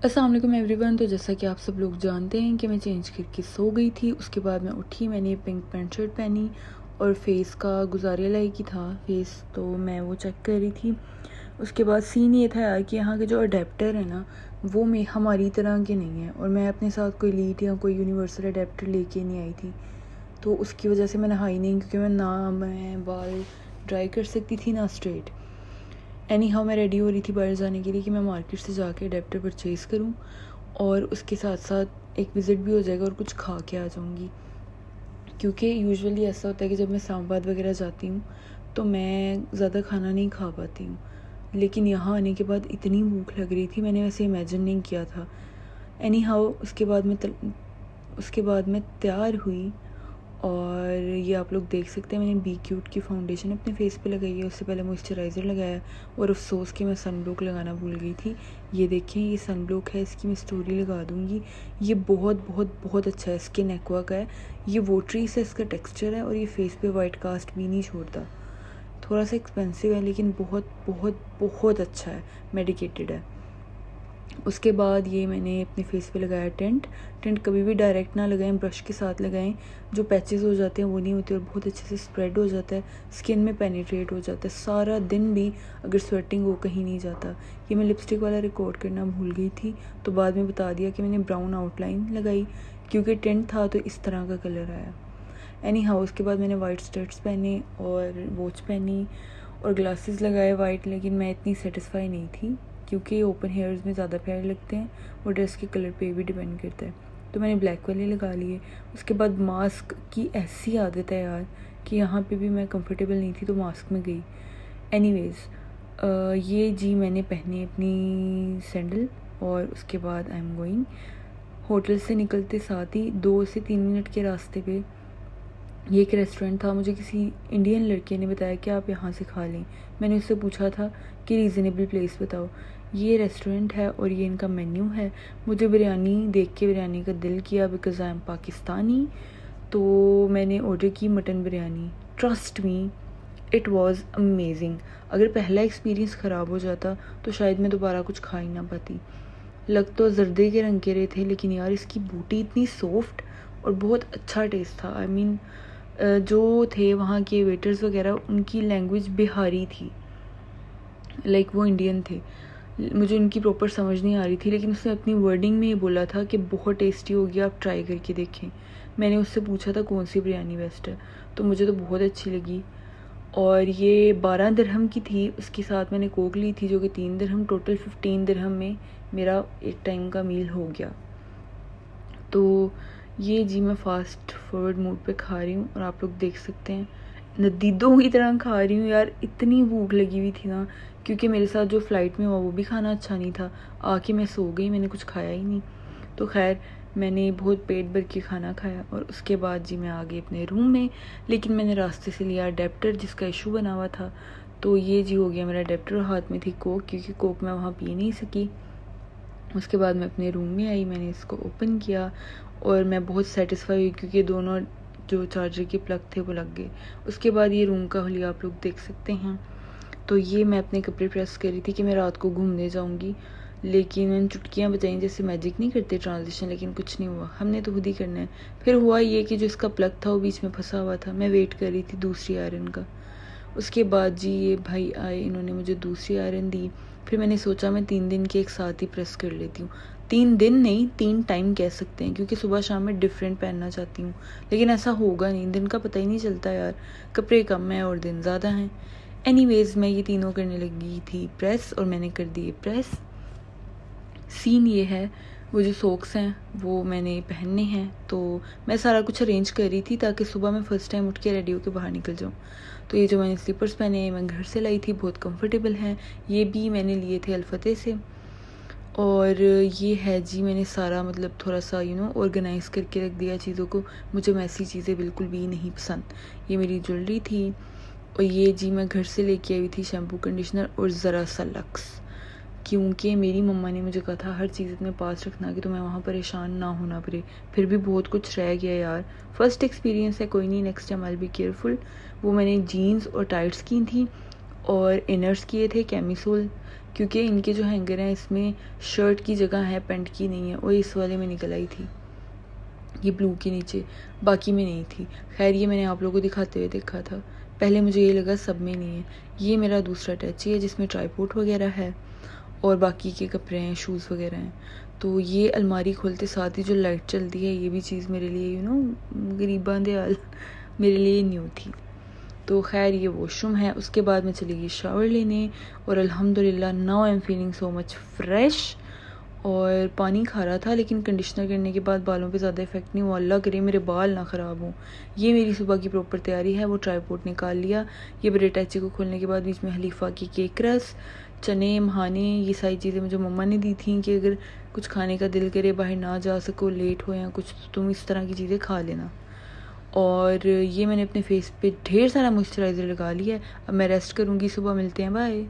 अस्सलाम वालेकुम एवरीवन। तो जैसा कि आप सब लोग जानते हैं कि मैं चेंज करके सो गई थी। उसके बाद मैं उठी, मैंने पिंक पैंट शर्ट पहनी और फेस का गुजारिया लाई की था फेस, तो मैं वो चेक कर रही थी। उसके बाद सीन ये था यार कि यहाँ के जो अडेप्टर है ना, वो में हमारी तरह के नहीं है, और मैं अपने साथ कोई लीड या कोई यूनिवर्सल अडेप्टर लेके नहीं आई थी, तो उसकी वजह से मैं नहाई नहीं, क्योंकि मैं बाल ड्राई कर सकती थी ना स्ट्रेट। एनी हाउ मैं रेडी हो रही थी बाहर जाने के लिए कि मैं मार्केट से जाके अडेप्टर परचेज़ करूं, और उसके साथ साथ एक विज़िट भी हो जाएगा और कुछ खा के आ जाऊंगी। क्योंकि यूजुअली ऐसा होता है कि जब मैं इस्लामाबाद वगैरह जाती हूँ तो मैं ज़्यादा खाना नहीं खा पाती हूँ, लेकिन यहाँ आने के बाद इतनी भूख लग रही थी, मैंने वैसे इमेजिन नहीं किया था। एनी हाउ उसके बाद मैं तैयार हुई, और ये आप लोग देख सकते हैं मैंने बी क्यूट की फाउंडेशन अपने फेस पे लगाई है। उससे पहले मॉइस्चराइज़र लगाया, और अफसोस कि मैं सन ब्लॉक लगाना भूल गई थी। ये देखें, ये सन ब्लॉक है, इसकी मैं स्टोरी लगा दूँगी। ये बहुत बहुत बहुत अच्छा है, स्किन एक्वा का है, ये वोटरी से इसका टेक्सचर है, और ये फेस पे वाइट कास्ट भी नहीं छोड़ता। थोड़ा सा एक्सपेंसिव है लेकिन बहुत बहुत बहुत अच्छा है, मेडिकेटेड है। उसके बाद ये मैंने अपने फेस पे लगाया टेंट कभी भी डायरेक्ट ना लगाएं, ब्रश के साथ लगाएं। जो पैचेस हो जाते हैं वो नहीं होते, और बहुत अच्छे से स्प्रेड हो जाता है, स्किन में पेनिट्रेट हो जाता है। सारा दिन भी अगर स्वेटिंग हो कहीं नहीं जाता। ये मैं लिपस्टिक वाला रिकॉर्ड करना भूल गई थी, तो बाद में बता दिया कि मैंने ब्राउन आउटलाइन लगाई, क्योंकि टेंट था तो इस तरह का कलर आया। एनी हाउ उसके बाद मैंने वाइट स्टड्स पहने और वॉच पहनी और ग्लासेस लगाए वाइट, लेकिन मैं इतनी सेटिस्फाई नहीं थी, क्योंकि ओपन हेयर्स में ज़्यादा प्यारे लगते हैं और ड्रेस के कलर पे भी डिपेंड करता है, तो मैंने ब्लैक वाले लगा लिए। उसके बाद मास्क की ऐसी आदत है यार कि यहाँ पे भी मैं कंफर्टेबल नहीं थी तो मास्क में गई। एनीवेज़ ये जी मैंने पहनी अपनी सैंडल, और उसके बाद आई एम गोइंग। होटल से निकलते साथ ही 2 से 3 मिनट के रास्ते पे ये एक रेस्टोरेंट था। मुझे किसी इंडियन लड़के ने बताया कि आप यहाँ से खा लें। मैंने उससे पूछा था कि रीज़नेबल प्लेस बताओ। ये रेस्टोरेंट है और ये इनका मेन्यू है। मुझे बिरयानी देख के बिरयानी का दिल किया, बिकॉज़ आई एम पाकिस्तानी, तो मैंने ऑर्डर की mutton biryani. Trust me, it was amazing. अगर पहला एक्सपीरियंस ख़राब हो जाता तो शायद मैं दोबारा कुछ खा ही ना पाती। लग तो जर्दे के रंग के रहे थे, लेकिन यार इसकी बूटी इतनी सॉफ्ट और बहुत अच्छा टेस्ट था। आई मीन जो थे वहाँ के वेटर्स वगैरह, उनकी लैंग्वेज बिहारी थी, लाइक वो इंडियन थे। मुझे उनकी प्रॉपर समझ नहीं आ रही थी, लेकिन उसने अपनी वर्डिंग में ये बोला था कि बहुत टेस्टी होगी, आप ट्राई करके देखें। मैंने उससे पूछा था कौन सी बिरयानी बेस्ट है, तो मुझे तो बहुत अच्छी लगी। और ये 12 दिरहम की थी, उसके साथ मैंने कोक ली थी जो कि 3 दिरहम, टोटल 15 दिरहम में मेरा एक टाइम का मील हो गया। तो ये जी मैं फ़ास्ट फॉरवर्ड मूड पे खा रही हूँ, और आप लोग देख सकते हैं नदीदों की तरह खा रही हूँ यार। इतनी भूख लगी हुई थी ना, क्योंकि मेरे साथ जो फ़्लाइट में हुआ वो भी खाना अच्छा नहीं था। आके मैं सो गई, मैंने कुछ खाया ही नहीं। तो खैर मैंने बहुत पेट भर के खाना खाया, और उसके बाद जी मैं आ गई अपने रूम में। लेकिन मैंने रास्ते से लिया अडेप्टर जिसका इशू बना हुआ था, तो ये जी हो गया मेरा अडेप्टर। हाथ में थी कोक, क्योंकि कोक मैं वहाँ पी नहीं सकी। उसके बाद मैं अपने रूम में आई, मैंने इसको ओपन किया और मैं बहुत सेटिस्फाई हुई, क्योंकि दोनों जो चार्जर के प्लग थे वो लग गए। उसके बाद ये रूम का हुलिया आप लोग देख सकते हैं। तो ये मैं अपने कपड़े प्रेस कर रही थी कि मैं रात को घूमने जाऊंगी, लेकिन मैंने चुटकियाँ बजाई जैसे मैजिक नहीं करते ट्रांजिशन, लेकिन कुछ नहीं हुआ। हमने तो खुद ही करना है। फिर हुआ ये कि जो इसका प्लग था वो बीच में फंसा हुआ था, मैं वेट कर रही थी दूसरी आयरन का। उसके बाद जी ये भाई आए, इन्होंने मुझे दूसरी आयरन दी। फिर मैंने सोचा मैं 3 दिन के एक साथ ही प्रेस कर लेती हूँ। 3 दिन नहीं, 3 टाइम कह सकते हैं, क्योंकि सुबह शाम में डिफरेंट पहनना चाहती हूँ, लेकिन ऐसा होगा नहीं, दिन का पता ही नहीं चलता यार, कपड़े कम हैं और दिन ज़्यादा हैं। एनीवेज़ मैं ये तीनों करने लगी थी प्रेस, और मैंने कर दिए प्रेस। सीन ये है, वो जो सॉक्स हैं वो मैंने पहनने हैं, तो मैं सारा कुछ अरेंज कर रही थी ताकि सुबह मैं फ़र्स्ट टाइम उठ के रेडी होकर बाहर निकल जाऊँ। तो ये जो मैंने स्लीपर्स पहने हैं मैं घर से लाई थी, बहुत कंफर्टेबल हैं। ये भी मैंने लिए थे अल-फतेह से। और ये है जी मैंने सारा मतलब थोड़ा सा ऑर्गेनाइज़ करके रख दिया चीज़ों को। मुझे मैसी चीज़ें बिल्कुल भी नहीं पसंद। ये मेरी ज्वेलरी थी, और ये जी मैं घर से लेके आई हुई थी शैम्पू कंडीशनर और ज़रा सा लक्स, क्योंकि मेरी मम्मा ने मुझे कहा था हर चीज़ अपने पास रखना कि तुम्हें वहाँ परेशान ना होना पड़े। फिर भी बहुत कुछ रह गया यार। फर्स्ट एक्सपीरियंस है, कोई नहीं, next time I be careful. वो मैंने जीन्स और टाइट्स की थी, और इनर्स किए थे कैमिसोल क्योंकि इनके जो हैंगर हैं इसमें शर्ट की जगह है, पैंट की नहीं है, और इस वाले में निकल आई थी ये ब्लू के नीचे, बाकी में नहीं थी। खैर ये मैंने आप लोगों को दिखाते हुए देखा था, पहले मुझे ये लगा सब में नहीं है। ये मेरा दूसरा अटैची है जिसमें ट्राईपोड वगैरह है और बाकी के कपड़े हैं, शूज़ वगैरह हैं। तो ये अलमारी खोलते साथ ही जो लाइट चलती है, ये भी चीज़ मेरे लिए गरीबां दे हाल मेरे लिए न्यू थी। तो खैर ये वॉशरूम है। उसके बाद मैं चली गई शावर लेने और अल्हम्दुलिल्लाह now I am feeling so much fresh. और पानी खा रहा था लेकिन कंडीशनर करने के बाद बालों पे ज़्यादा इफेक्ट नहीं हुआ। अल्लाह करे मेरे बाल ना ख़राब हों। ये मेरी सुबह की प्रॉपर तैयारी है। वो ट्राईपोड निकाल लिया। ये बड़े अटैची को खोलने के बाद बीच में हलीफा की केक रस, चने, महाने, ये सारी चीज़ें मुझे मम्मा ने दी थी कि अगर कुछ खाने का दिल करे, बाहर ना जा सको, लेट हो या कुछ, तो तुम इस तरह की चीज़ें खा लेना। और ये मैंने अपने फेस पे ढेर सारा मॉइस्चराइज़र लगा लिया है। अब मैं रेस्ट करूँगी, सुबह मिलते हैं, बाय।